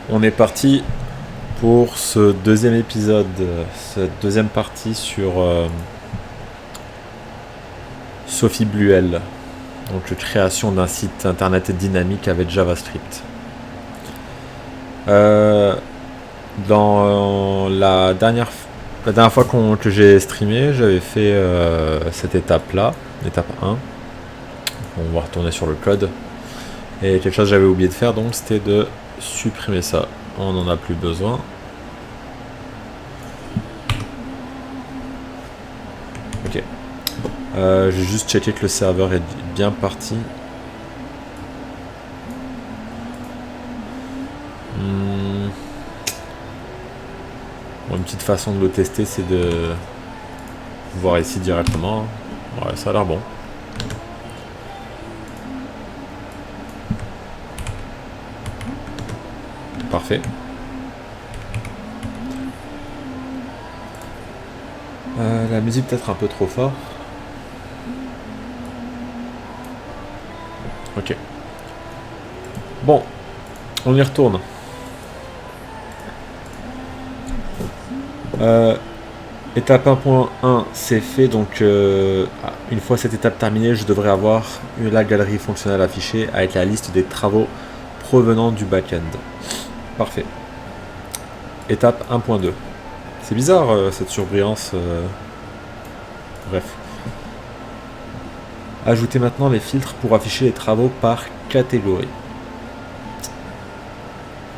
On est parti pour ce deuxième épisode, cette deuxième partie sur Sophie Bluel, donc création d'un site internet dynamique avec JavaScript. Dans la dernière fois que j'ai streamé, j'avais fait cette étape-là, étape 1. On va retourner sur le code. Et quelque chose que j'avais oublié de faire, donc c'était de supprimer ça. On n'en a plus besoin. Ok. J'ai juste checké que le serveur est bien parti. Bon, une petite façon de le tester, c'est de voir ici directement. Ouais, ça a l'air bon. Parfait. La musique peut-être un peu trop fort. Ok. Bon, on y retourne. Étape 1.1, c'est fait. Donc, une fois cette étape terminée, je devrais avoir la galerie fonctionnelle affichée avec la liste des travaux provenant du back-end. Parfait. Étape 1.2. C'est bizarre cette surbrillance. Bref. Ajoutez maintenant les filtres pour afficher les travaux par catégorie.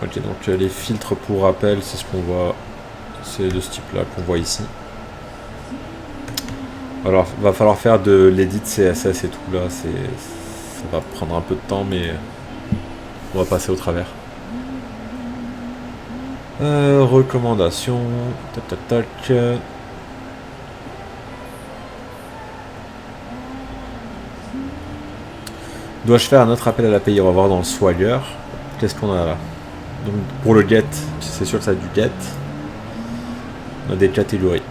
Ok, donc les filtres pour rappel, c'est ce qu'on voit. C'est de ce type-là qu'on voit ici. Alors, va falloir faire de l'édit CSS et tout là. Ça va prendre un peu de temps, mais on va passer au travers. Recommandations. Tac tac tac. Dois-je faire un autre appel à l'API? On va voir dans le Swagger. Qu'est-ce qu'on a là? Donc pour le get, c'est sûr que ça a du get. On a des catégories.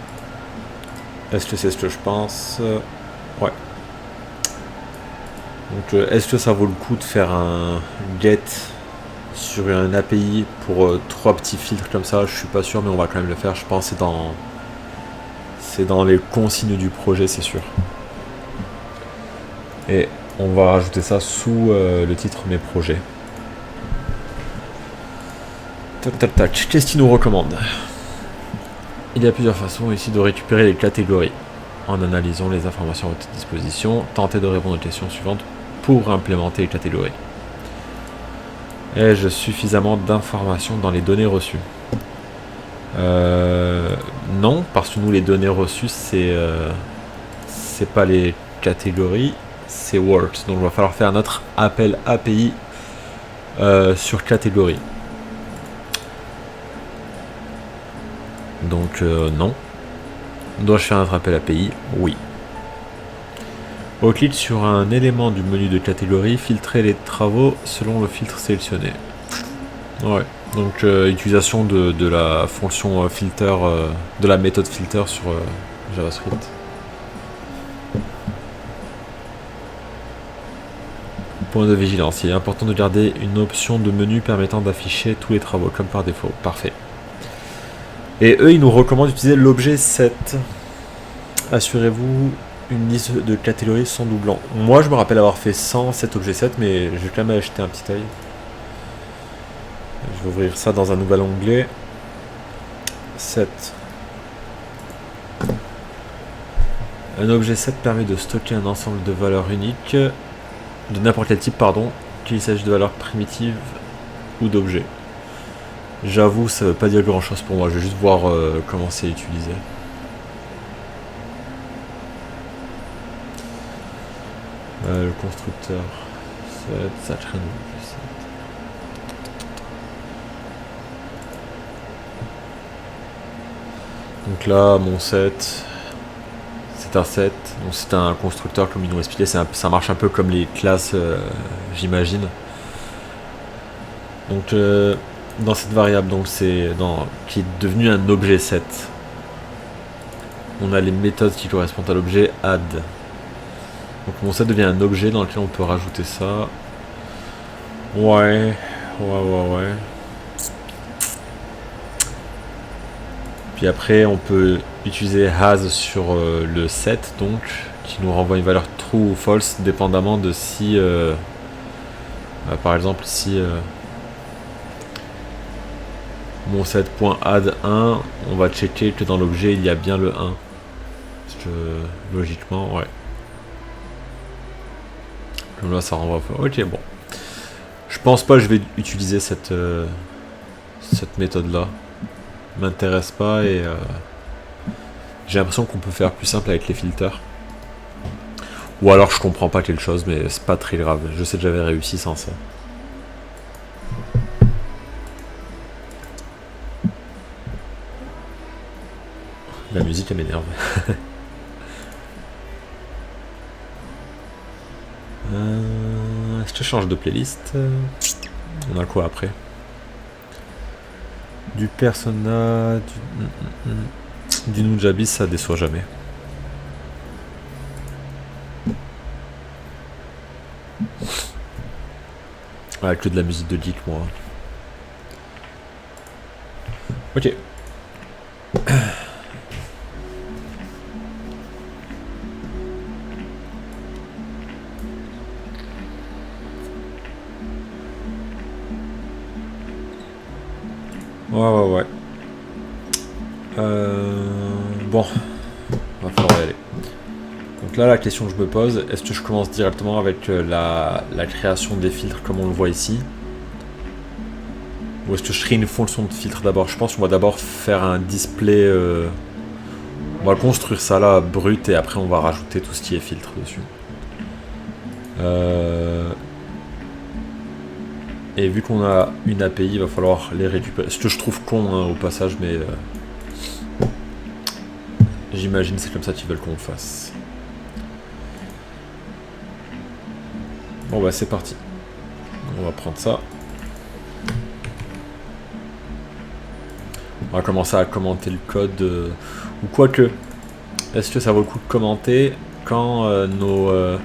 Est-ce que c'est ce que je pense? Ouais. Donc est-ce que ça vaut le coup de faire un get sur une API pour 3 petits filtres comme ça? Je suis pas sûr, mais on va quand même le faire. Je pense que c'est dans les consignes du projet, c'est sûr. Et on va rajouter ça sous le titre mes projets. Tac tac tac. Qu'est-ce qu'il nous recommande? Il y a plusieurs façons ici de récupérer les catégories. En analysant les informations à votre disposition, tentez de répondre aux questions suivantes pour implémenter les catégories. Ai-je suffisamment d'informations dans les données reçues? Non, parce que nous les données reçues c'est pas les catégories, c'est works. Donc il va falloir faire un autre appel API sur catégorie. Donc non. Dois-je faire un appel API? Oui. Au clic sur un élément du menu de catégorie, filtrer les travaux selon le filtre sélectionné. Ouais. Donc utilisation de la fonction filter, de la méthode filter sur JavaScript. Point de vigilance. Il est important de garder une option de menu permettant d'afficher tous les travaux comme par défaut. Parfait. Et eux, ils nous recommandent d'utiliser l'objet set. Assurez-vous une liste de catégories sans doublon. Moi, je me rappelle avoir fait sans cet objet set, mais je vais quand même acheter un petit œil. Je vais ouvrir ça dans un nouvel onglet. Set. Un objet set permet de stocker un ensemble de valeurs uniques, de n'importe quel type, pardon, qu'il s'agisse de valeurs primitives ou d'objets. J'avoue, ça veut pas dire grand chose pour moi, je vais juste voir comment c'est utilisé. Le constructeur, ça traîne. Donc là, mon set, c'est un set, donc c'est un constructeur comme ils nous expliqué, ça marche un peu comme les classes, j'imagine. Donc dans cette variable, donc qui est devenu un objet set, on a les méthodes qui correspondent à l'objet add. Donc mon set devient un objet dans lequel on peut rajouter ça. Ouais. Puis après, on peut utiliser has sur le set, donc, qui nous renvoie une valeur true ou false, dépendamment de si, par exemple, si mon set.add 1, on va checker que dans l'objet, il y a bien le 1. Parce que, logiquement, ouais. Comme là, ça renvoie. Ok, bon. Je pense pas que je vais utiliser cette méthode-là. M'intéresse pas et j'ai l'impression qu'on peut faire plus simple avec les filters. Ou alors je comprends pas quelque chose, mais c'est pas très grave. Je sais que j'avais réussi sans ça. La musique, elle m'énerve. Est-ce que je change de playlist? On a quoi après? Du Persona, du Nujabes, ça déçoit jamais. Ouais, que de la musique de geek, moi. Ok. Ouais. Bon, va falloir y aller. Donc là, la question que je me pose, est-ce que je commence directement avec la création des filtres comme on le voit ici? Ou est-ce que je crée une fonction de filtre d'abord? Je pense qu'on va d'abord faire un display... on va construire ça là, brut, et après on va rajouter tout ce qui est filtre dessus. Et vu qu'on a une API, il va falloir les récupérer. Ce que je trouve con hein, au passage, mais j'imagine c'est comme ça qu'ils veulent qu'on fasse. Bon bah c'est parti. On va prendre ça. On va commencer à commenter le code. Ou quoique. Est-ce que ça vaut le coup de commenter quand le nom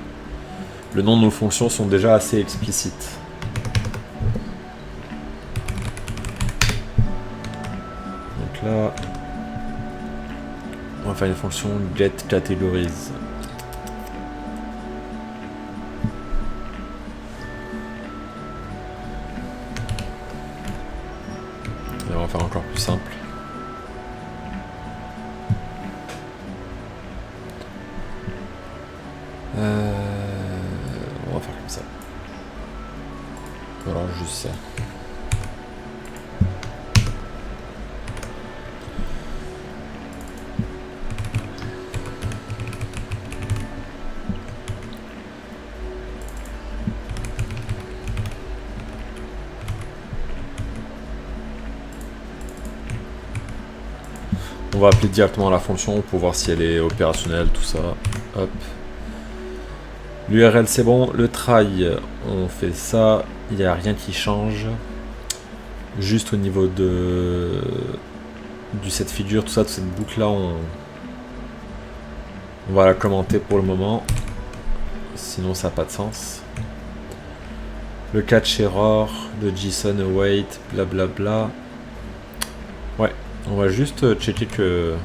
de nos fonctions sont déjà assez explicites? Donc là, on va faire une fonction getCategories. Et on va faire encore plus simple. On va faire comme ça. Voilà, juste ça. On va appeler directement la fonction pour voir si elle est opérationnelle, tout ça. Hop. L'URL c'est bon, le try on fait ça, il n'y a rien qui change. Juste au niveau du set figure, tout ça, toute cette boucle là, on va la commenter pour le moment. Sinon ça n'a pas de sens. Le catch error, le JSON await, blablabla. Ouais, on va juste checker que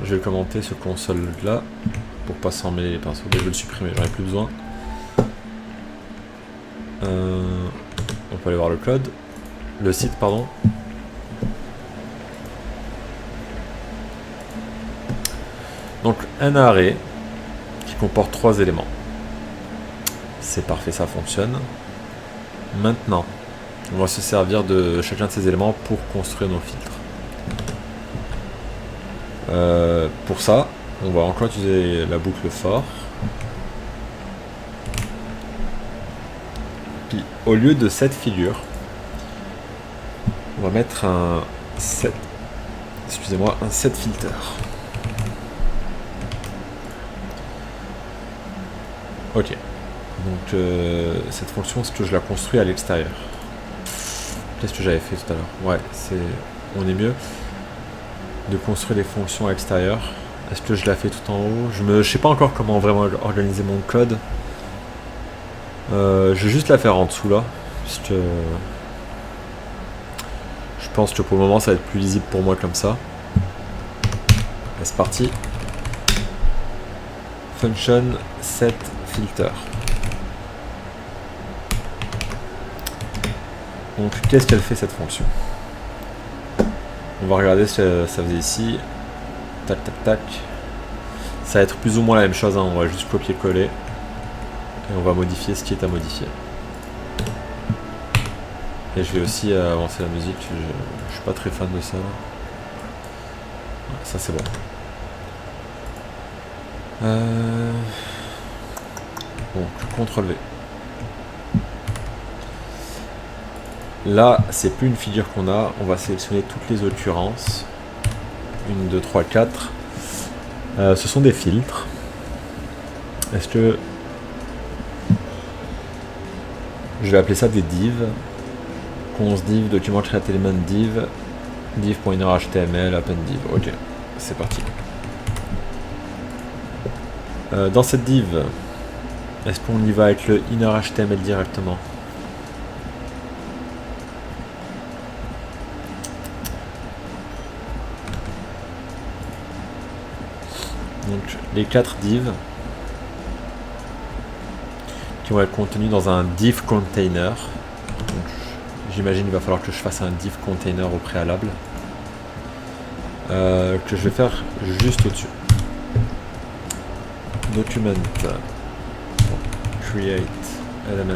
je vais commenter ce console là. Pour pas s'en mêler les pinceaux, je vais le supprimer, j'en ai plus besoin. On peut aller voir le code, le site pardon. Donc un array qui comporte 3 éléments. C'est parfait, ça fonctionne. Maintenant, on va se servir de chacun de ces éléments pour construire nos filtres. Pour ça, on va encore utiliser la boucle for. Puis au lieu de cette figure, on va mettre un set. Excusez-moi, un set filter. Ok. Donc cette fonction, est-ce que je la construis à l'extérieur? Qu'est-ce que j'avais fait tout à l'heure? Ouais, on est mieux de construire les fonctions à l'extérieur. Est-ce que je la fais tout en haut? Je sais pas encore comment vraiment organiser mon code. Je vais juste la faire en dessous là, parce que je pense que pour le moment ça va être plus lisible pour moi comme ça. C'est parti. Function set filter. Donc qu'est-ce qu'elle fait cette fonction? On va regarder ce que ça faisait ici. Tac tac tac. Ça va être plus ou moins la même chose, hein. On va juste copier-coller. Et on va modifier ce qui est à modifier. Et je vais aussi avancer la musique. Je suis pas très fan de ça. Ça c'est bon. Donc CTRL V. Là, c'est plus une figure qu'on a. On va sélectionner toutes les occurrences. 1, 2, 3, 4. Ce sont des filtres. Est-ce que... Je vais appeler ça des divs. Cons div, document create element div, div.innerHTML, append div. Ok, c'est parti. Dans cette div, est-ce qu'on y va avec le innerHTML directement? Donc les 4 divs qui vont être contenus dans un div container. J'imagine qu'il va falloir que je fasse un div container au préalable. Que je vais faire juste au-dessus. Document. Create element.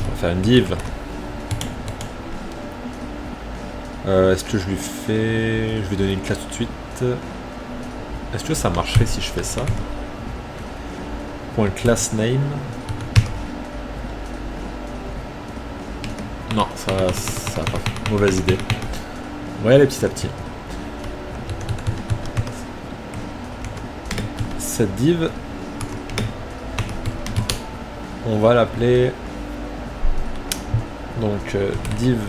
On va faire une div. Est-ce que je lui fais... Je vais donner une classe tout de suite. Est-ce que ça marcherait si je fais ça? Point class name. Non, ça va pas. Mauvaise idée. On va y aller petit à petit. Cette div, on va l'appeler donc div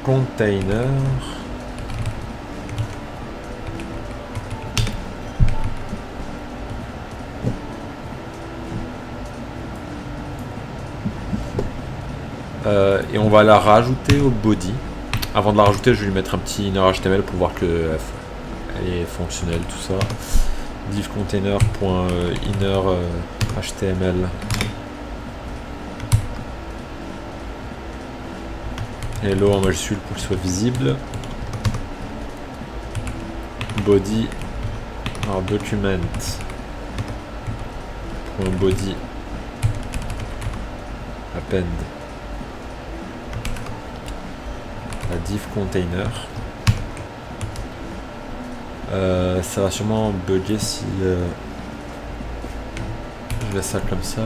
container. Et on va la rajouter au body. Avant de la rajouter, je vais lui mettre un petit inner HTML pour voir qu'elle est fonctionnelle, tout ça. Div container.inner HTML. Hello en majuscule pour qu'il soit visible. Body. Alors document. Body. Append. La div container. Ça va sûrement bugger si je laisse ça comme ça.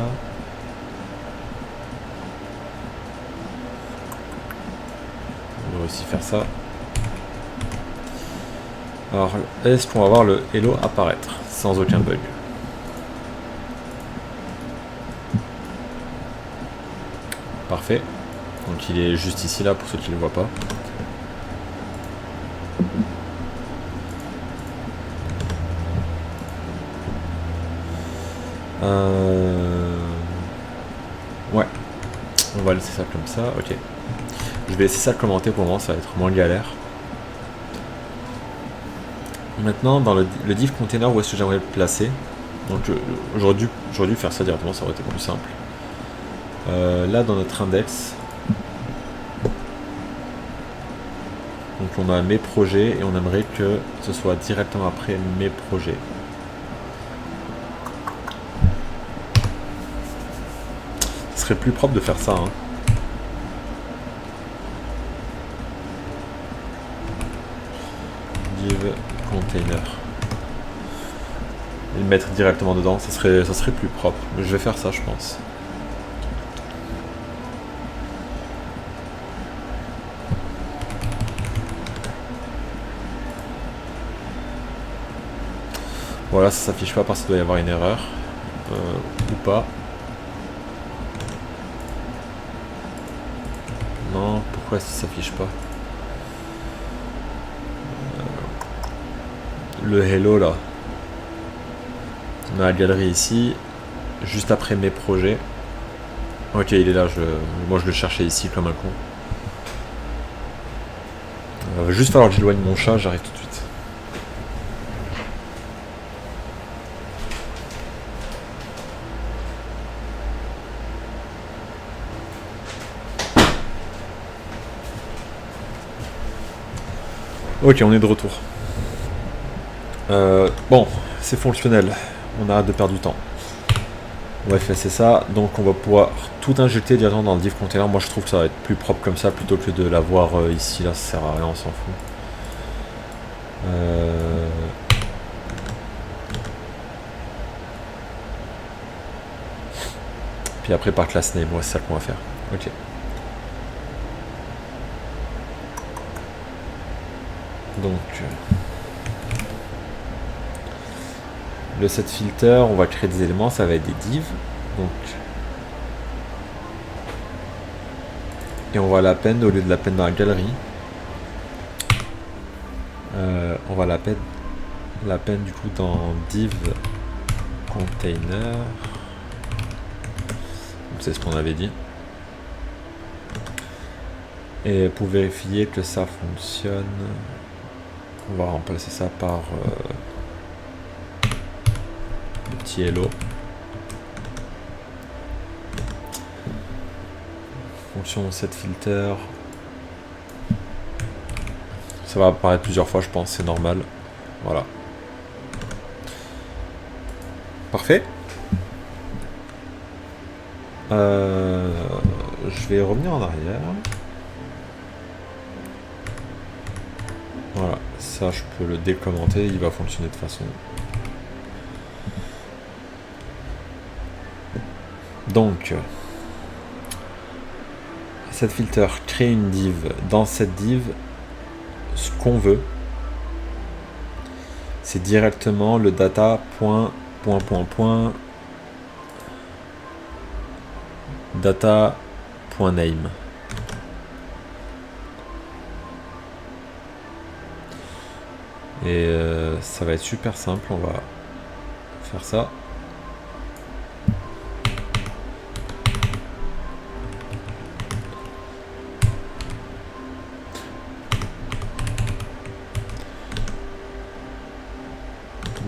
On va aussi faire ça. Alors, est-ce qu'on va voir le hello apparaître sans aucun bug? Parfait. Donc il est juste ici là pour ceux qui ne le voient pas. Ouais. On va laisser ça comme ça. Ok. Je vais laisser ça commenter pour le moment, ça va être moins galère. Maintenant, dans le div container, où est-ce que j'aimerais le placer? Donc j'aurais dû faire ça directement, ça aurait été plus simple. Là, dans notre index, donc on a mes projets et on aimerait que ce soit directement après mes projets. Ce serait plus propre de faire ça, hein. Div container. Et le mettre directement dedans, ça serait plus propre. Mais je vais faire ça, je pense. Voilà, ça s'affiche pas parce qu'il doit y avoir une erreur. Ou pas. Non, pourquoi ça s'affiche pas? Le hello là. On a la galerie ici. Juste après mes projets. Ok, il est là. Moi je le cherchais ici comme un con. Il va juste falloir que j'éloigne mon chat, j'arrive tout de suite. Ok, on est de retour. Bon, c'est fonctionnel. On arrête de perdre du temps. On va effacer ça. Donc on va pouvoir tout injecter directement dans le div container. Moi je trouve que ça va être plus propre comme ça plutôt que de l'avoir ici. Là, ça sert à rien, on s'en fout. Puis après par class name, ouais, c'est ça qu'on va faire. Ok. Donc le set filter, on va créer des éléments, ça va être des divs. Donc et on va l'append au lieu de l'append dans la galerie. On va l'append du coup dans div container. C'est ce qu'on avait dit. Et pour vérifier que ça fonctionne, on va remplacer ça par le petit hello. Fonction set filter. Ça va apparaître plusieurs fois, je pense, c'est normal. Voilà. Parfait. Je vais revenir en arrière. Voilà, ça je peux le décommenter, il va fonctionner de façon. Donc, cette filter crée une div. Dans cette div, ce qu'on veut, c'est directement le data data.name. Et ça va être super simple, on va faire ça.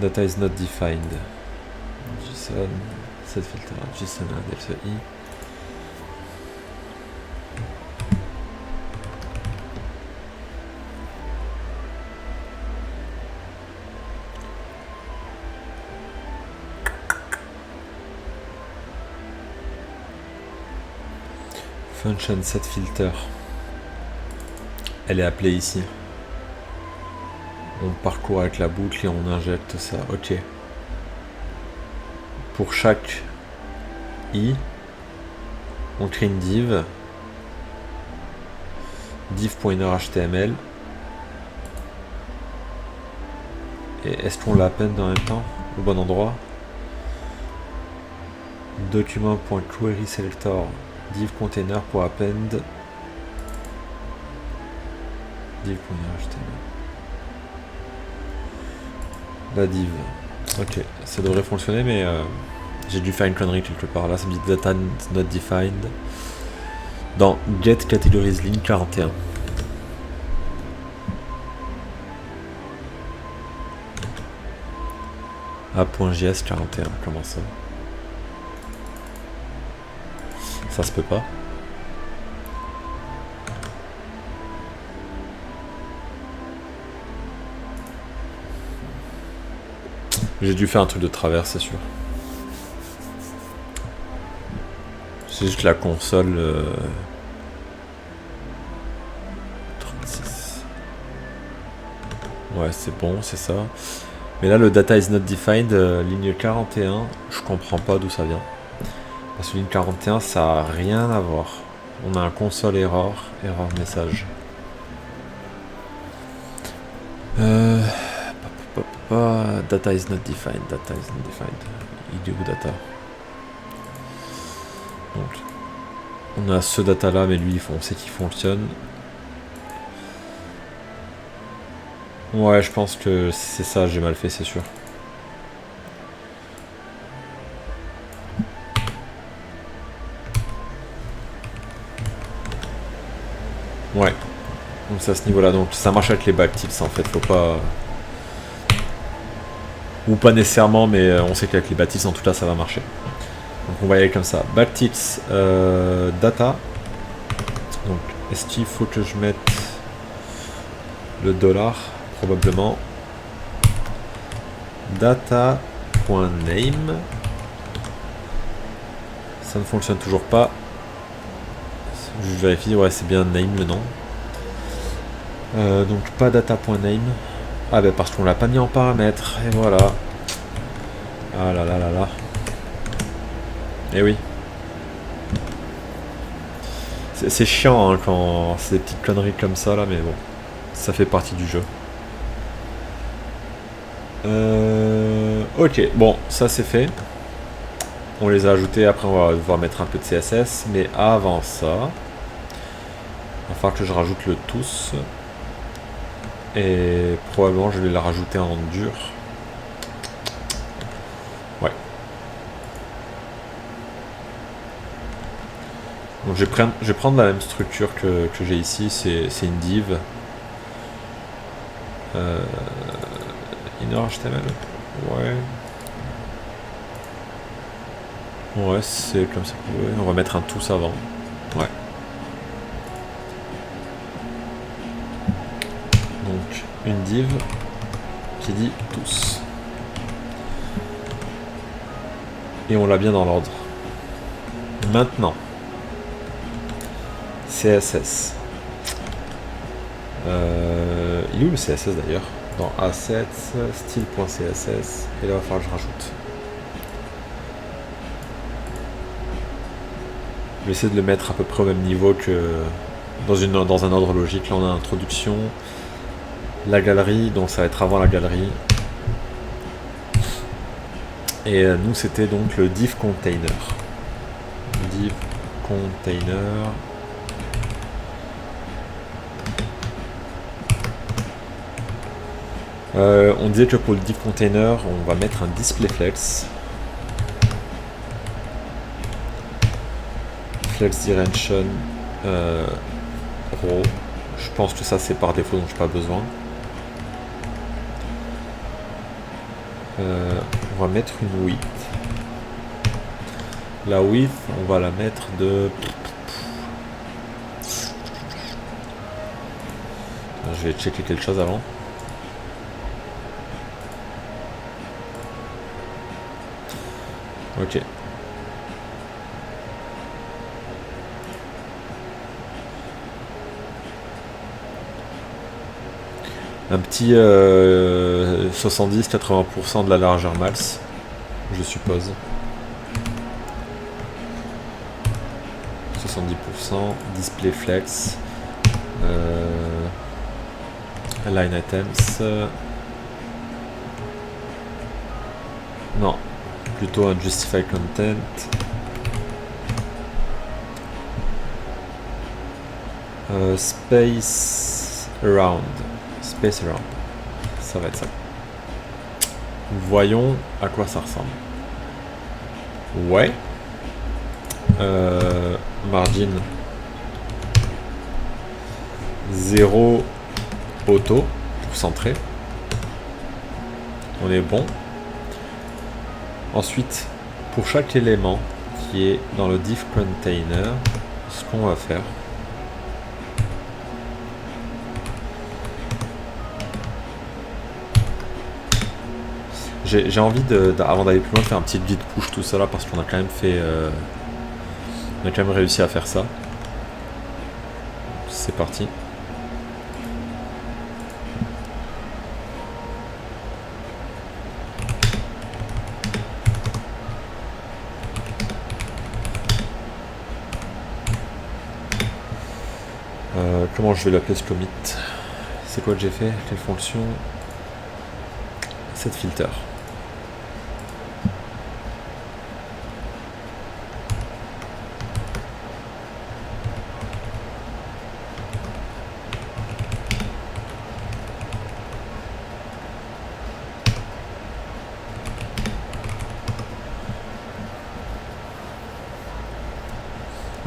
Data is not defined. JSON, set filter, JSON, delta i. Function set filter. Elle est appelée ici. On parcourt avec la boucle et on injecte ça. Ok. Pour chaque i, on crée une div. div.inner.html. Et est-ce qu'on l'appelle en même temps au bon endroit? Document.querySelector div container pour append div.inner.html. La div. Ok, ça devrait fonctionner, mais j'ai dû faire une connerie quelque part. Là, ça me dit data not defined. Dans get categories ligne 41. A.js 41, comment ça? Ça se peut pas. J'ai dû faire un truc de travers, c'est sûr. C'est juste la console 36. Ouais, c'est bon, c'est ça. Mais là, le data is not defined, ligne 41, je comprends pas d'où ça vient. Parce que ligne 41, ça n'a rien à voir. On a un console error message. Data is not defined, idiot data. Donc, on a ce data là, mais lui, on sait qu'il fonctionne. Ouais, je pense que c'est ça, j'ai mal fait, c'est sûr. Ouais. Donc c'est à ce niveau-là. Donc ça marche avec les backtips en fait. Faut pas... Ou pas nécessairement, mais on sait qu'avec les backtips en tout cas ça va marcher. Donc on va y aller comme ça. Backtips, data. Donc est-ce qu'il faut que je mette le dollar? Probablement. Data.name. Ça ne fonctionne toujours pas. Je vérifie, ouais c'est bien name le nom. Donc pas data.name. Ah ben parce qu'on l'a pas mis en paramètre. Et voilà. Ah là là là là. Eh oui. C'est chiant hein, quand c'est des petites conneries comme ça là, mais bon. Ça fait partie du jeu. Ok, bon, ça c'est fait. On les a ajoutés, après on va devoir mettre un peu de CSS. Mais avant ça, il va falloir que je rajoute le tous. Et probablement je vais la rajouter en dur. Ouais. Donc je vais prendre la même structure que j'ai ici, c'est une div. Inner HTML. Ouais. Ouais, c'est comme ça. Ouais, on va mettre un tous avant. Ouais. Donc une div qui dit tous. Et on l'a bien dans l'ordre. Maintenant, CSS. Il est où le CSS d'ailleurs? Dans Assets, style.css. Et là, il va falloir que je rajoute. Je vais essayer de le mettre à peu près au même niveau que dans un ordre logique. Là, on a l'introduction, la galerie, donc ça va être avant la galerie. Et nous, c'était donc le div container. Div container. On disait que pour le div container, on va mettre un display flex. Flex dimension row. Je pense que ça c'est par défaut donc je n'ai pas besoin. On va mettre une width. La width, on va la mettre de... Je vais checker quelque chose avant. Ok. Un petit 70-80% de la largeur max, je suppose. 70%, display flex, line items, non, plutôt un justify content. Space around. Space around. Ça va être ça. Voyons à quoi ça ressemble. Ouais. Margin 0 auto pour centrer. On est bon. Ensuite, pour chaque élément qui est dans le div container, ce qu'on va faire, j'ai envie avant d'aller plus loin, de faire un petit git push tout ça là parce qu'on a quand même fait, on a quand même réussi à faire ça. C'est parti. Comment je vais l'appeler ce commit? C'est quoi que j'ai fait? Quelle fonction? Set filter.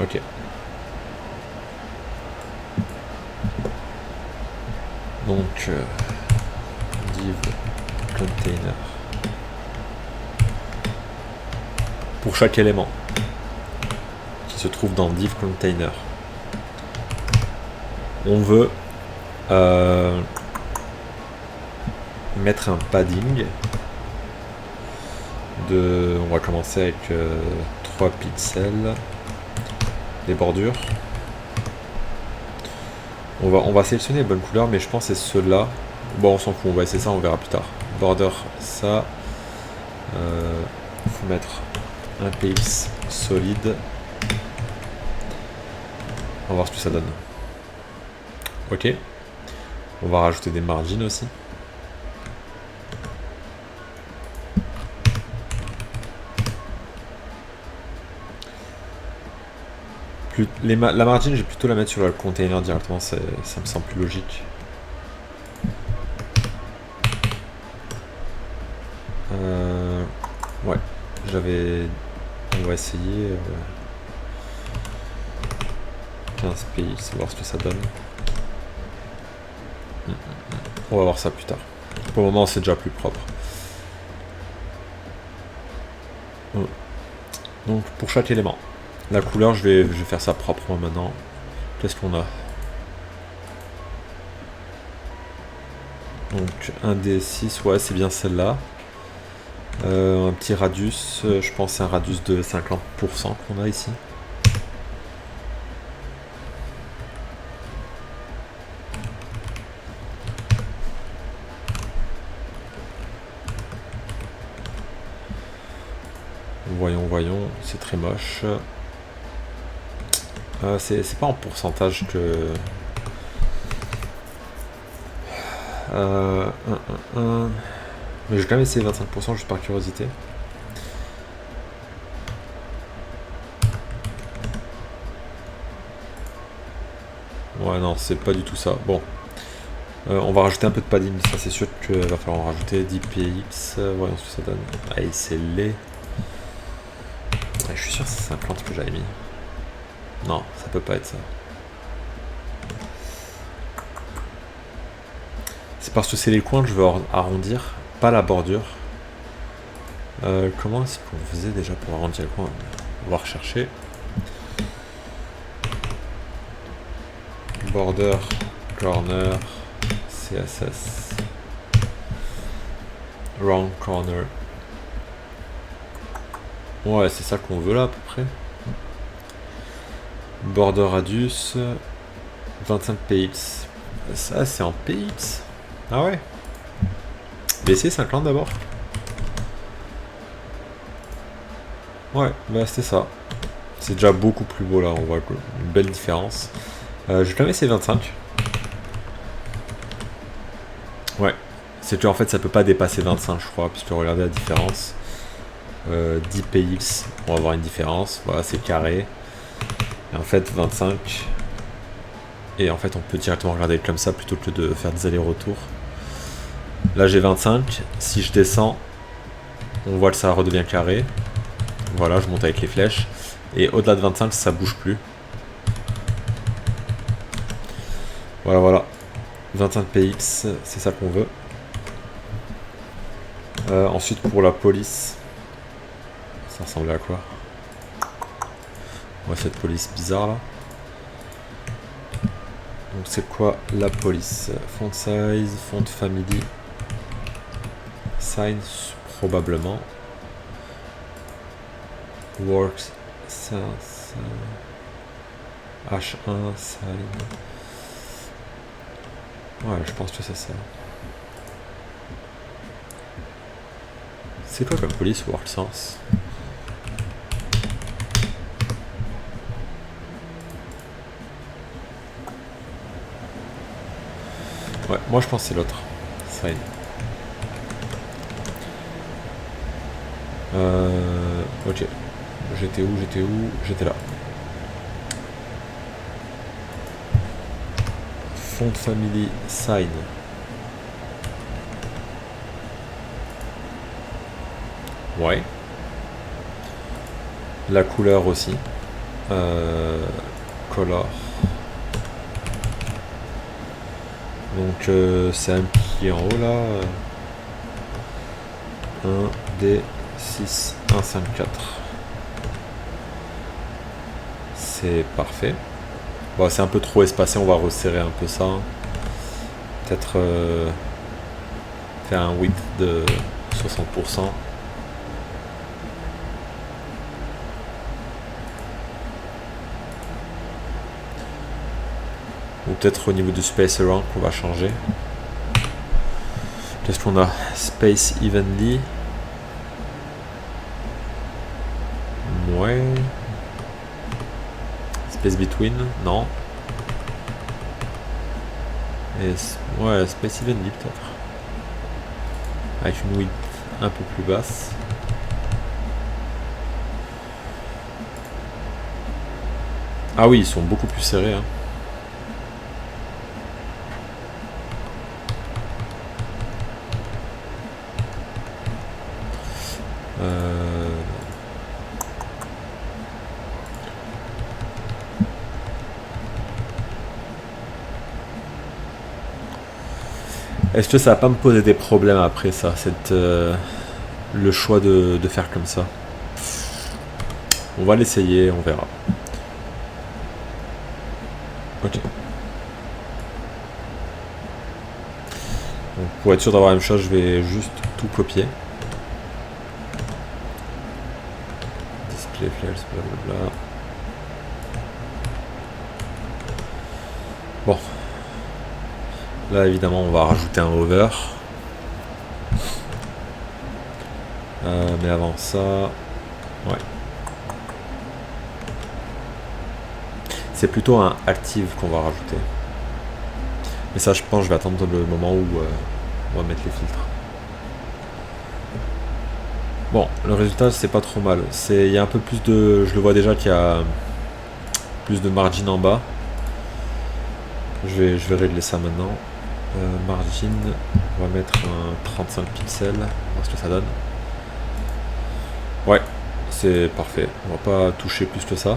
Ok. Donc div container pour chaque élément qui se trouve dans div container. On veut mettre un padding de, on va commencer avec 3 pixels, les bordures. On va sélectionner les bonnes couleurs, mais je pense que c'est ceux-là. Bon, on s'en fout, on va essayer ça, on verra plus tard. Border, ça. Il faut mettre un px solide. On va voir ce que ça donne. Ok. On va rajouter des margins aussi. La margin, je vais plutôt la mettre sur le container directement, ça me semble plus logique. Ouais, on va essayer 15 px, voir ce que ça donne. On va voir ça plus tard. Pour le moment, c'est déjà plus propre. Donc, pour chaque élément. La couleur, je vais faire ça propre moi maintenant. Qu'est-ce qu'on a? Donc un D6, ouais c'est bien celle-là. Un petit radius, je pense c'est un radius de 50% qu'on a ici. Voyons, c'est très moche. C'est pas en pourcentage que... Mais je vais quand même essayer 25% juste par curiosité. Ouais non, c'est pas du tout ça. Bon. On va rajouter un peu de padding, ça c'est sûr qu'il va falloir en rajouter 10 px. Voyons ce que ça donne. Allez, c'est laid. Ouais, je suis sûr que c'est 50 que j'avais mis. Non, ça peut pas être ça. C'est parce que c'est les coins que je veux arrondir, pas la bordure. Comment est-ce qu'on faisait déjà pour arrondir le coin? On va rechercher. Border, corner, CSS, round corner. Ouais, c'est ça qu'on veut là à peu près. Border radius, 25 px. Ça c'est en px. Ah ouais. Baisser 50 d'abord. Ouais, bah c'était ça. C'est déjà beaucoup plus beau là, on voit une belle différence. Je vais quand même essayer 25. Ouais. C'est que en fait ça peut pas dépasser 25 je crois, puisque regardez la différence. 10 px, on va avoir une différence. Voilà, c'est carré. Et en fait 25. Et en fait on peut directement regarder comme ça plutôt que de faire des allers-retours. Là j'ai 25. Si je descends, on voit que ça redevient carré. Voilà, je monte avec les flèches. Et au-delà de 25, ça bouge plus. Voilà. 25 px, c'est ça qu'on veut. Ensuite, pour la police, ça ressemblait à quoi? Ouais, cette police bizarre là. Donc, c'est quoi la police? Font size, font family, sign, probablement. Works, ça, H1, sign. Ouais, je pense que c'est ça. C'est quoi comme police WorkSense? Ouais, moi je pense que c'est l'autre. Sign. Ok. J'étais où? J'étais là. Font family sign. Ouais. La couleur aussi. Color. Donc c'est un qui est en haut là. 1, D, 6, 1, 5, 4. C'est parfait. Bon, c'est un peu trop espacé, on va resserrer un peu ça. Peut-être faire un width de 60%. Ou peut-être au niveau du space around qu'on va changer. Qu'est-ce qu'on a? Space evenly. Ouais. Space between, non. Et ouais, space evenly peut-être. Avec une width un peu plus basse. Ah oui, ils sont beaucoup plus serrés. Hein. Est-ce que ça va pas me poser des problèmes après ça, le choix de faire comme ça? On va l'essayer, on verra. Ok. Donc, pour être sûr d'avoir la même chose, je vais juste tout copier. Display flares, blablabla. Bon. Là, évidemment, on va rajouter un hover. Mais avant ça... Ouais. C'est plutôt un active qu'on va rajouter. Mais ça, je pense, je vais attendre le moment où on va mettre les filtres. Bon, le résultat, c'est pas trop mal. Il y a un peu plus de... Je le vois déjà qu'il y a plus de margin en bas. Je vais régler ça maintenant. Margin, on va mettre un 35 pixels, voir ce que ça donne. Ouais, c'est parfait. On va pas toucher plus que ça.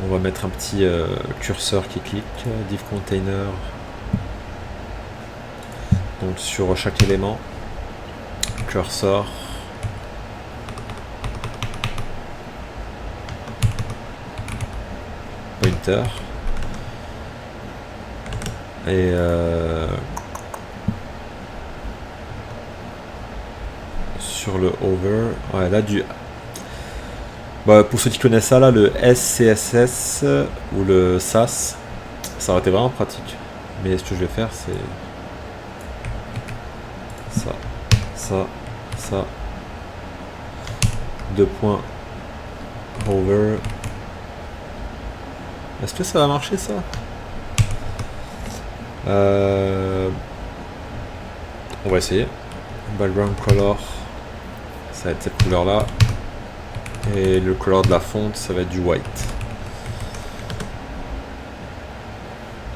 On va mettre un petit curseur qui clique, div container. Donc sur chaque élément, curseur. Pointer. Et sur le over, ouais, là du... Bah, pour ceux qui connaissent ça, là, le SCSS ou le SAS, ça aurait été vraiment pratique. Mais ce que je vais faire, c'est ça, ça, ça. 2 points over. Est-ce que ça va marcher ça? On va essayer. Background color, ça va être cette couleur là. Et le color de la fonte, ça va être du white.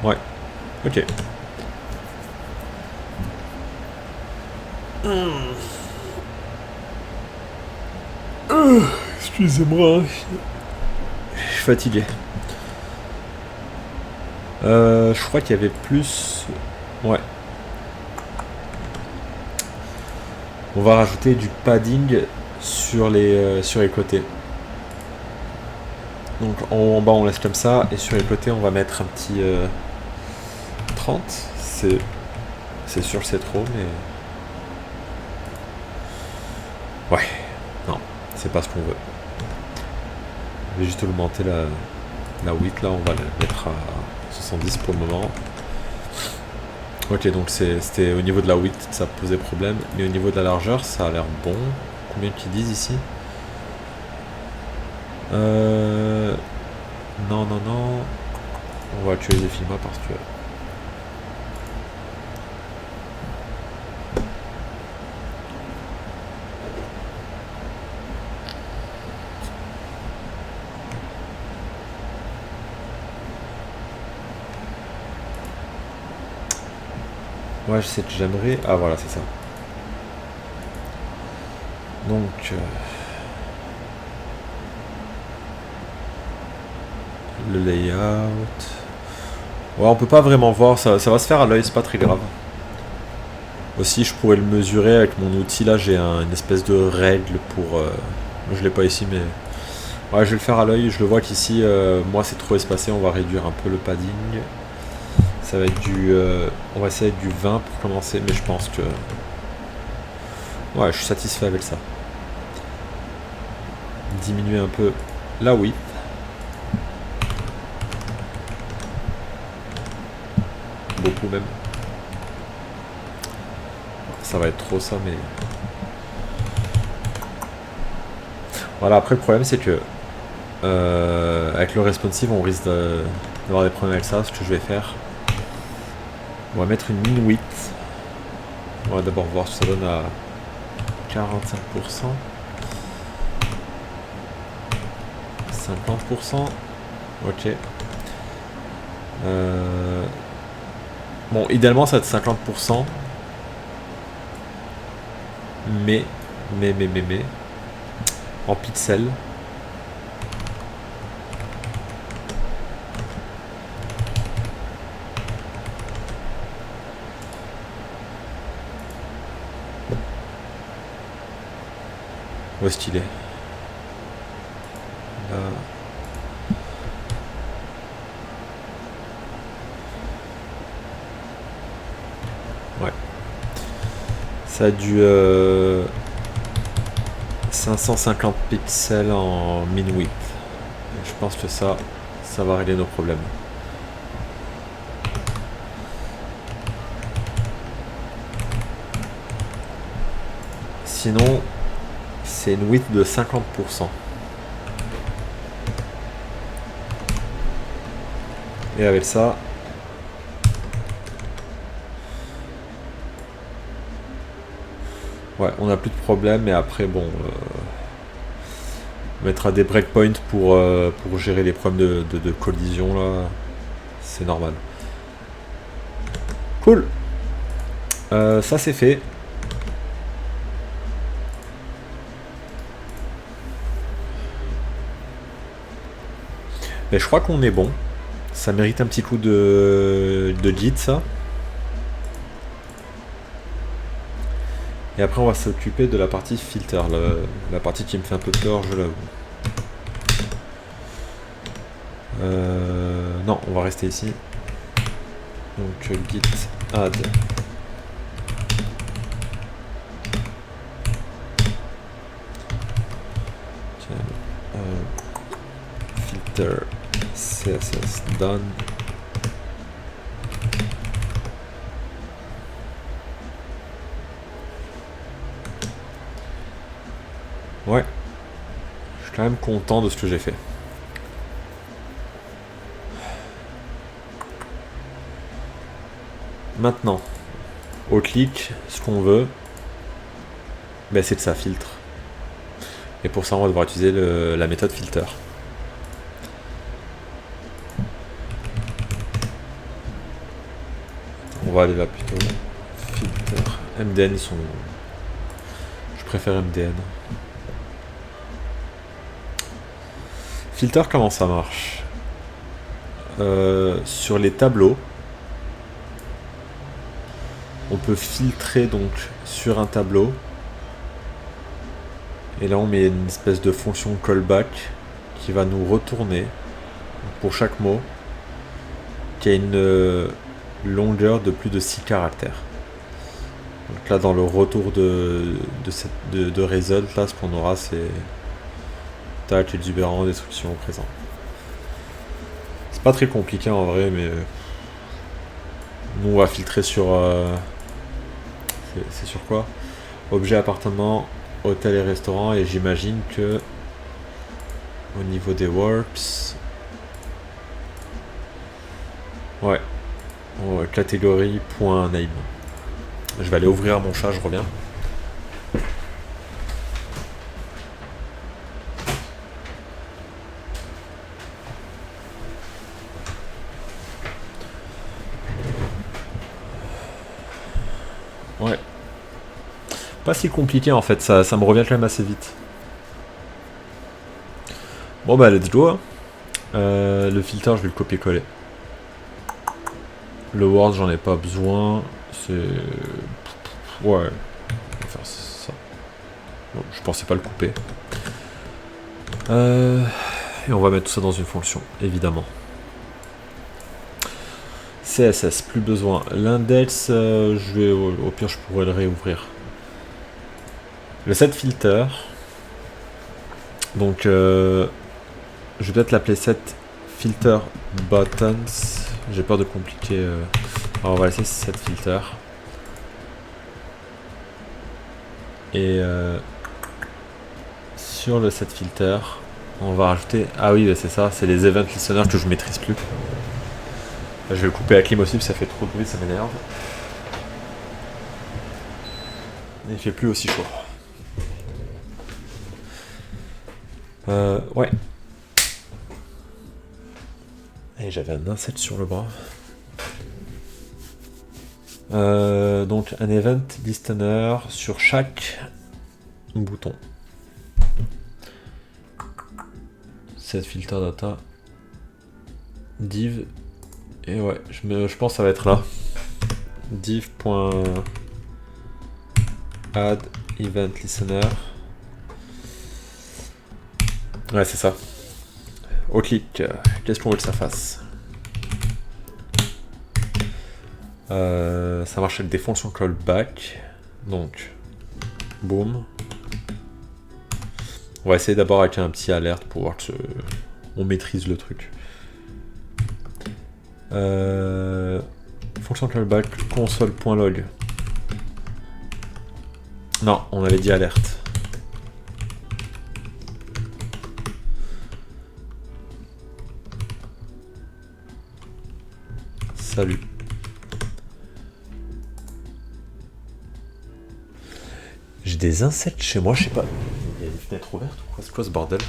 Ouais, ok. Excusez-moi, je suis fatigué. Je crois qu'il y avait plus... Ouais. On va rajouter du padding sur les côtés. Donc en bas on laisse comme ça, et sur les côtés on va mettre un petit 30. C'est sûr que c'est trop, mais... Ouais, non, c'est pas ce qu'on veut. Je vais juste augmenter la width là, on va la mettre à 70 pour le moment. Ok, donc c'était au niveau de la width que ça posait problème, mais au niveau de la largeur ça a l'air bon. Combien qu'ils disent ici? Non, non, non. On va actualiser Figma parce que... Ouais, je sais que j'aimerais... Ah voilà, c'est ça. Donc... Le layout. Ouais, on peut pas vraiment voir, ça va se faire à l'œil, c'est pas très grave. Aussi, je pourrais le mesurer avec mon outil là, j'ai une espèce de règle pour... je l'ai pas ici, mais... Ouais, je vais le faire à l'œil, je le vois qu'ici, moi c'est trop espacé, on va réduire un peu le padding. Ça va être du... on va essayer avec du 20 pour commencer, mais je pense que... Ouais, je suis satisfait avec ça. Diminuer un peu la width. Beaucoup même. Ça va être trop ça, mais... Voilà, après le problème c'est que... avec le responsive, on risque d'avoir des problèmes avec ça. Ce que je vais faire... On va mettre une min width. On va d'abord voir ce que ça donne à 45%. 50%. Ok. Bon, idéalement ça va être 50%. Mais. En pixels. Où est-ce qu'il est? Là. Ouais. Ça a du 550 pixels en min width. Je pense que ça va régler nos problèmes. Sinon, c'est une width de 50%. Et avec ça, ouais, on n'a plus de problème. Mais après, bon, on mettra des breakpoints pour gérer les problèmes de collision là. C'est normal. Cool. Ça c'est fait. Mais je crois qu'on est bon. Ça mérite un petit coup de JIT ça. Et après on va s'occuper de la partie filter, la partie qui me fait un peu peur, je l'avoue. Non, on va rester ici. Donc git add filter CSS done. Ouais, je suis quand même content de ce que j'ai fait. Maintenant, au clic, ce qu'on veut, ben, c'est que ça filtre. Et pour ça, on va devoir utiliser la méthode filter. On va aller là plutôt. Filter. MDN, ils sont... Je préfère MDN. Filter, comment ça marche? Sur les tableaux, on peut filtrer donc sur un tableau. Et là on met une espèce de fonction callback qui va nous retourner pour chaque mot qui a une longueur de plus de 6 caractères. Donc là dans le retour de result, là ce qu'on aura c'est tag, exubérant, destruction au présent. C'est pas très compliqué en vrai, mais nous on va filtrer sur c'est sur quoi? Objet, appartement, hôtel et restaurant, et j'imagine que au niveau des works, ouais, catégorie point name. Je vais aller ouvrir mon chat, je reviens. Ouais. Pas si compliqué en fait, ça me revient quand même assez vite. Bon bah let's go. Le filter, je vais le copier-coller. Le Word, j'en ai pas besoin. C'est... Ouais. On va faire ça. Bon, je pensais pas le couper. Et on va mettre tout ça dans une fonction, évidemment. CSS, plus besoin. L'index, au pire, je pourrais le réouvrir. Le set filter. Donc, je vais peut-être l'appeler set filter buttons. J'ai peur de compliquer. Alors, on va laisser set filter. Et sur le set filter, on va rajouter. Ah oui, c'est ça, c'est les event listeners que je maîtrise plus. Je vais le couper à la clim aussi, parce que ça fait trop de bruit, ça m'énerve. Et il fait plus aussi chaud. Ouais. Et j'avais un inset sur le bras. Donc un event listener sur chaque bouton. Set filter data. Div. Et ouais, je pense que ça va être là. Div.add event listener. Ouais, c'est ça. Au clic, qu'est-ce qu'on veut que ça fasse? Ça marche avec des fonctions callback. Donc, boom. On va essayer d'abord avec un petit alerte pour voir que on maîtrise le truc. Fonction callback console.log. Non, on avait dit alerte. Salut. J'ai des insectes chez moi, je sais pas. Il y a une fenêtre ouverte ou quoi? C'est quoi ce bordel?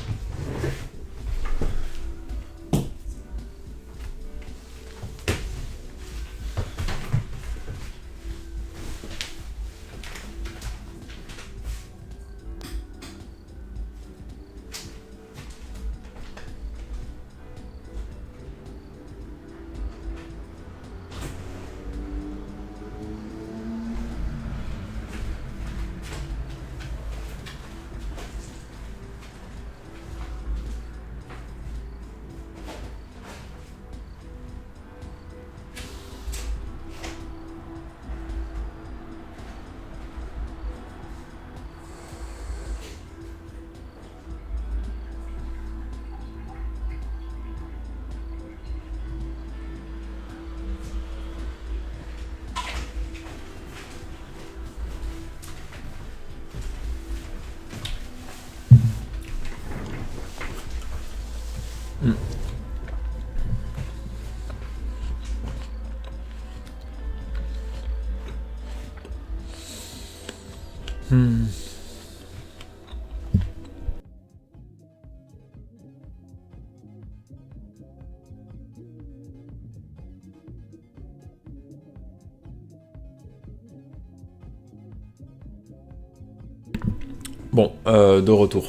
Bon, de retour.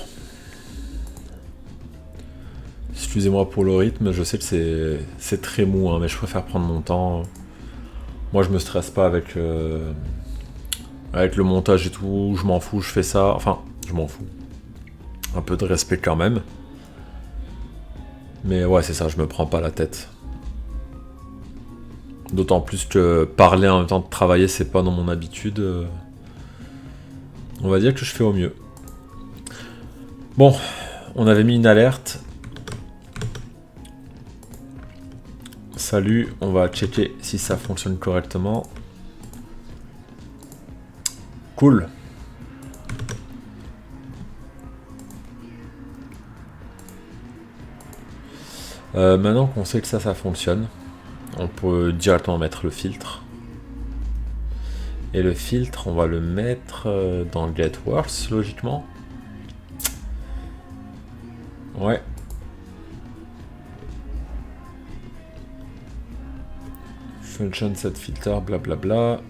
Excusez-moi pour le rythme, je sais que c'est très mou, hein, mais je préfère prendre mon temps. Moi, je me stresse pas avec le montage et tout, je m'en fous, je fais ça. Enfin, je m'en fous. Un peu de respect quand même. Mais ouais, c'est ça, je me prends pas la tête. D'autant plus que parler en même temps de travailler, c'est pas dans mon habitude. On va dire que je fais au mieux. Bon, on avait mis une alerte. Salut, on va checker si ça fonctionne correctement. Cool. Maintenant qu'on sait que ça fonctionne, on peut directement mettre le filtre. Et le filtre, on va le mettre dans GetWorks, logiquement. Ouais. Function set filter, blablabla.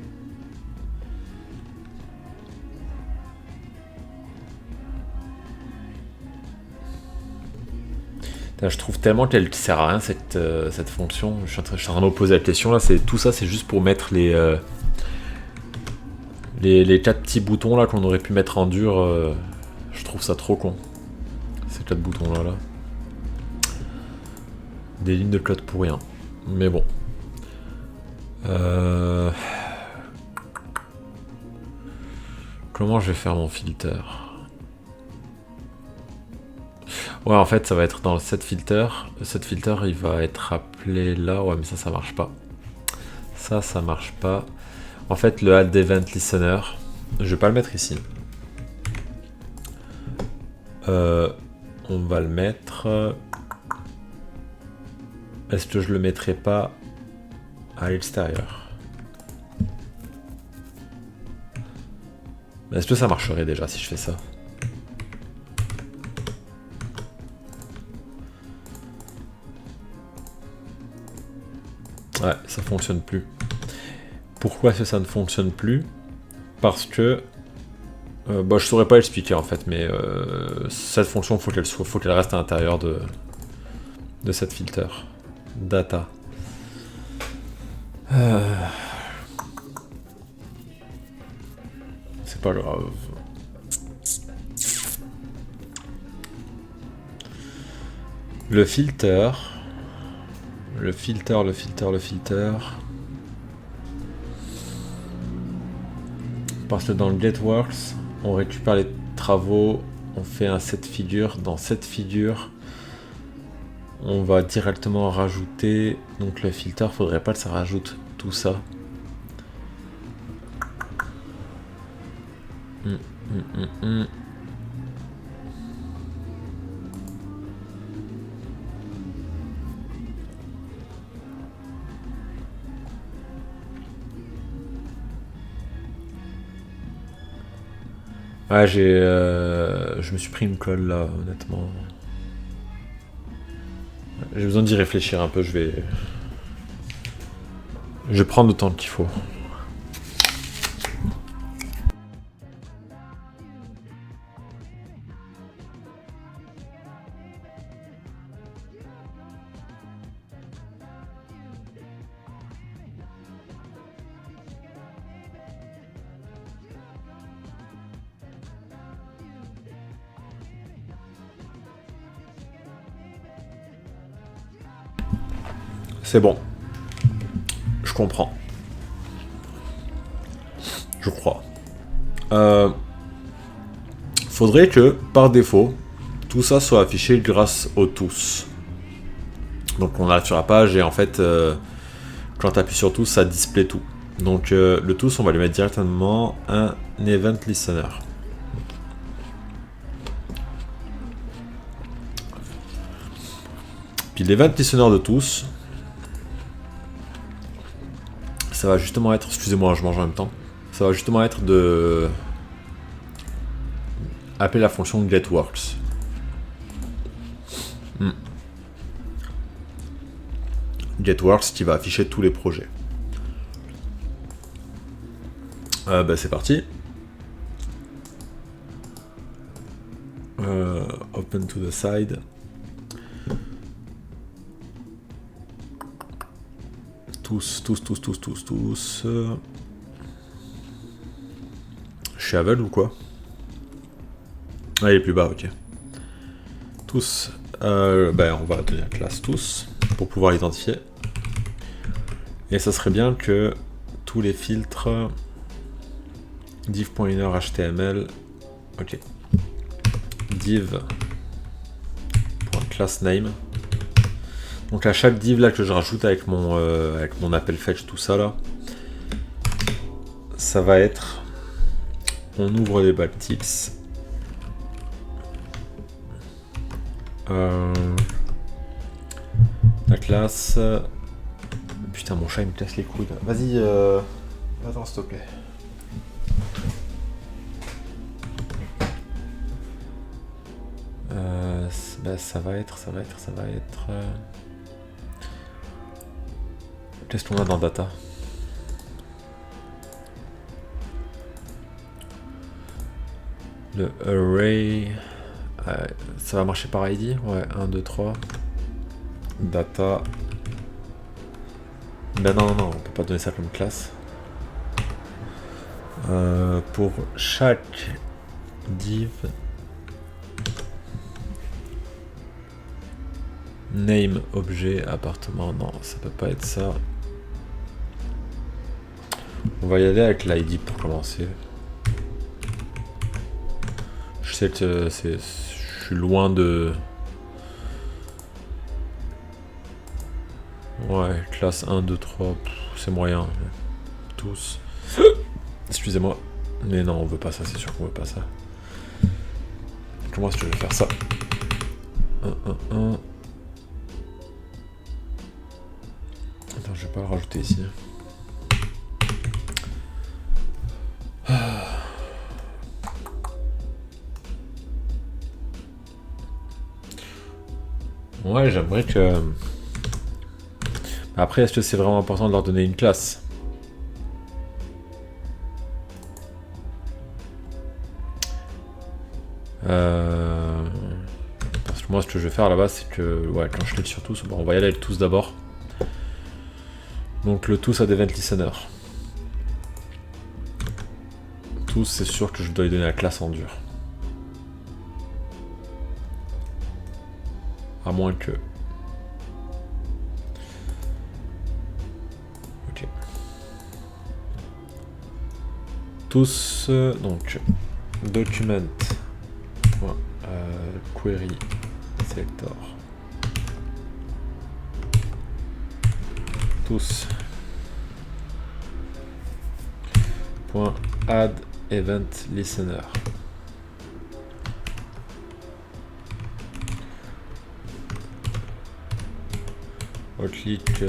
Putain, je trouve tellement qu'elle sert à rien cette fonction. Je suis en train de me poser la question là. Tout ça, c'est juste pour mettre les 4 petits boutons là qu'on aurait pu mettre en dur. Je trouve ça trop con. Ces 4 boutons là. Des lignes de code pour rien. Mais bon. Comment je vais faire mon filter? Ouais, en fait, ça va être dans le set filter. Le set filter, il va être appelé là. Ouais, mais ça marche pas. Ça marche pas. En fait, le add event listener, je vais pas le mettre ici. On va le mettre. Est-ce que je le mettrai pas à l'extérieur? Est-ce que ça marcherait déjà si je fais ça? Ouais, ça fonctionne plus. Pourquoi est-ce que ça ne fonctionne plus? Parce que je saurais pas expliquer en fait, mais cette fonction faut qu'elle reste à l'intérieur de cette filter data. C'est pas grave. Le filter. Parce que dans le getWorks, on récupère les travaux, on fait un set figure. Dans cette figure, on va directement rajouter. Donc le filter, faudrait pas que ça rajoute tout ça. Ouais, je me suis pris une colle là, honnêtement. J'ai besoin d'y réfléchir un peu, je vais prendre le temps qu'il faut. C'est bon. Je comprends. Je crois. Faudrait que, par défaut, tout ça soit affiché grâce au tous. Donc on arrive sur la page et en fait, quand tu appuies sur tous, ça display tout. Donc le tous, on va lui mettre directement un event listener. Puis l'event listener de tous, ça va justement être, excusez-moi, je mange en même temps, ça va justement être de appeler la fonction getWorks. GetWorks qui va afficher tous les projets. C'est parti. Open to the side. Tous. Je suis aveugle ou quoi? Ah, il est plus bas, ok. Tous. On va tenir la classe tous pour pouvoir l'identifier. Et ça serait bien que tous les filtres div.inner.html, ok, div.className. Donc à chaque div là que je rajoute avec mon appel fetch, tout ça là, ça va être, on ouvre les backticks. La classe. Putain, mon chat il me casse les couilles. Vas-y, attends s'il te plaît. Ça va être. Qu'est-ce qu'on a dans data? Le array. Ça va marcher par ID? Ouais, 1, 2, 3. Data. Ben non, non, on peut pas donner ça comme classe. Pour chaque div name objet appartement, non, ça peut pas être ça. On va y aller avec l'ID pour commencer. Je sais que je suis loin de... Ouais, classe 1, 2, 3, c'est moyen. Tous. Excusez-moi. Mais non, on veut pas ça, c'est sûr qu'on veut pas ça. Comment est-ce que je vais faire ça? 1, 1, 1. Attends, je vais pas le rajouter ici. Ouais, j'aimerais que... Après, est-ce que c'est vraiment important de leur donner une classe? Parce que moi, ce que je vais faire là-bas, c'est que... Ouais, quand je clique sur tous, bon, on va y aller avec tous d'abord. Donc le tous à event listener. Tous, c'est sûr que je dois lui donner la classe en dur. À moins que... Ok. Tous, donc, document, query, selector. Tous. Point add event listener. On clique.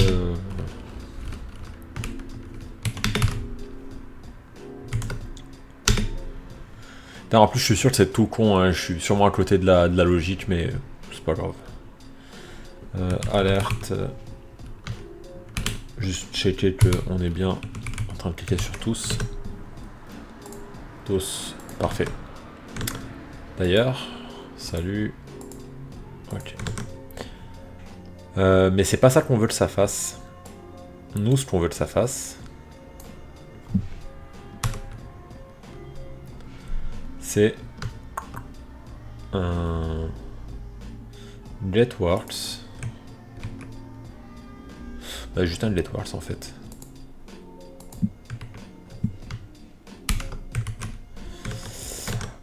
Non, en plus, je suis sûr que c'est tout con. Hein. Je suis sûrement à côté de la logique, mais c'est pas grave. Alerte. Juste checker qu'on est bien en train de cliquer sur tous. Tous. Parfait. D'ailleurs, salut. Ok. Mais c'est pas ça qu'on veut que ça fasse. Nous, ce qu'on veut que ça fasse, c'est un getWorks. Bah, juste un getWorks en fait.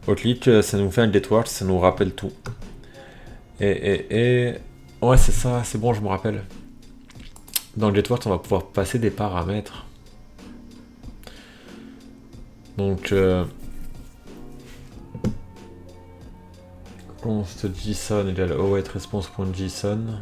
Au clic, ça nous fait un getWorks, ça nous rappelle tout. Et... Ouais, c'est ça, c'est bon, je me rappelle. Dans le getWorks, on va pouvoir passer des paramètres. Donc... const JSON égale await response.json.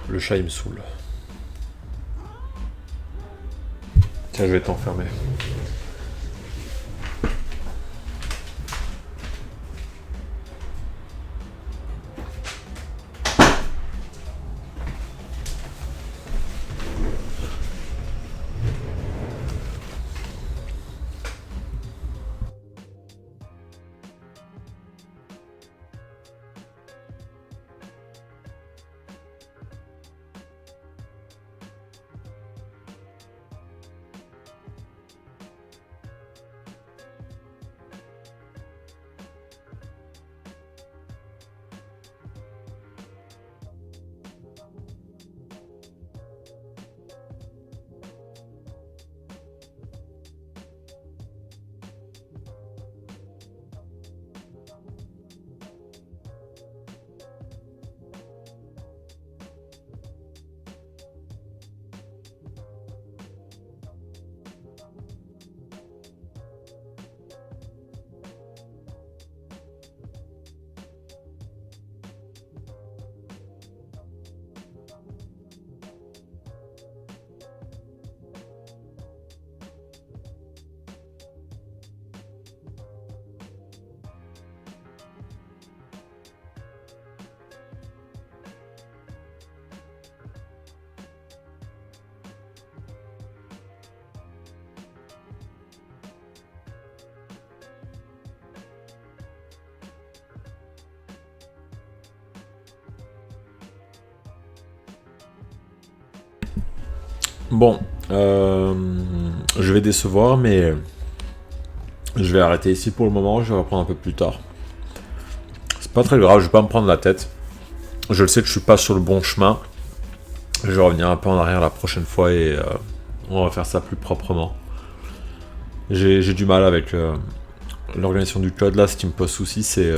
Le chat il me saoule. Tiens, je vais t'enfermer. Bon, je vais décevoir, mais je vais arrêter ici pour le moment, je vais reprendre un peu plus tard. C'est pas très grave, je vais pas me prendre la tête. Je le sais que je suis pas sur le bon chemin. Je vais revenir un peu en arrière la prochaine fois et on va faire ça plus proprement. J'ai du mal avec l'organisation du code là, ce qui me pose souci, c'est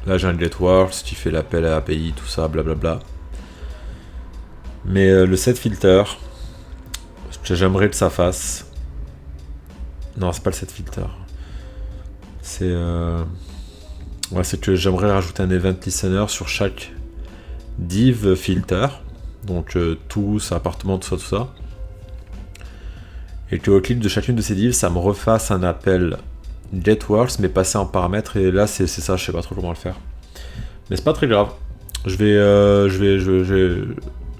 là j'ai un GetWorks qui fait l'appel à API, tout ça, blablabla. Mais le set filter, ce que j'aimerais que ça fasse. Non, c'est pas le set filter. C'est ouais, c'est que j'aimerais rajouter un event listener sur chaque div filter. Donc tous, appartement, tout ça. Et que au clic de chacune de ces divs, ça me refasse un appel GetWorks, mais passé en paramètres. Et là, c'est ça, je sais pas trop comment le faire. Mais c'est pas très grave. Je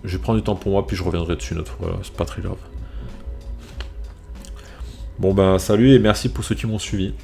vais prendre du temps pour moi, puis je reviendrai dessus une autre fois. C'est pas très grave. Bon ben, salut et merci pour ceux qui m'ont suivi.